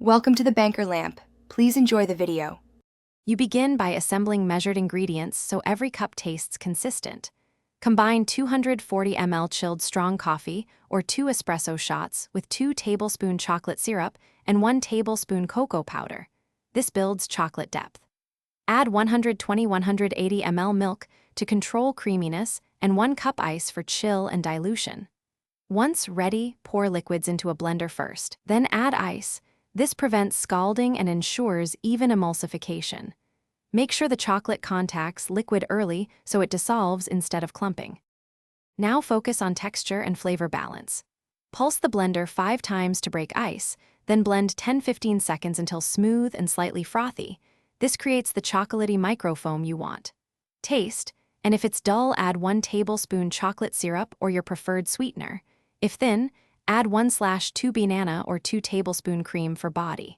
Welcome to the Banker Lamp. Please enjoy the video. You begin by assembling measured ingredients so every cup tastes consistent. Combine 240 ml chilled strong coffee or 2 espresso shots with 2 tablespoon chocolate syrup and 1 tablespoon cocoa powder. This builds chocolate depth. Add 120-180 ml milk to control creaminess and 1 cup ice for chill and dilution. Once ready, pour liquids into a blender first, then add ice. This prevents scalding and ensures even emulsification. Make sure the chocolate contacts liquid early so it dissolves instead of clumping. Now focus on texture and flavor balance. Pulse the blender 5 times to break ice, then blend 10-15 seconds until smooth and slightly frothy. This creates the chocolatey microfoam you want. Taste, and if it's dull, add 1 tablespoon chocolate syrup or your preferred sweetener. If thin, add 1/2 banana or 2 tablespoon cream for body.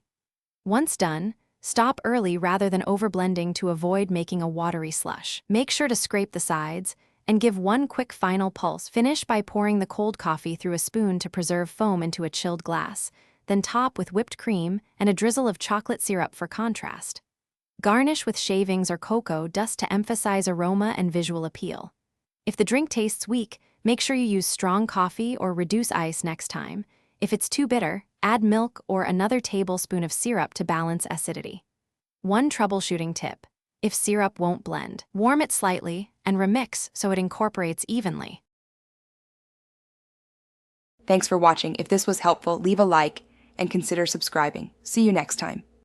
Once done, stop early rather than overblending to avoid making a watery slush. Make sure to scrape the sides and give 1 quick final pulse. Finish by pouring the cold coffee through a spoon to preserve foam into a chilled glass, then top with whipped cream and a drizzle of chocolate syrup for contrast. Garnish with shavings or cocoa dust to emphasize aroma and visual appeal. If the drink tastes weak, make sure you use strong coffee or reduce ice next time. If it's too bitter, add milk or another tablespoon of syrup to balance acidity. One troubleshooting tip: if syrup won't blend, warm it slightly and remix so it incorporates evenly. Thanks for watching. If this was helpful, leave a like and consider subscribing. See you next time.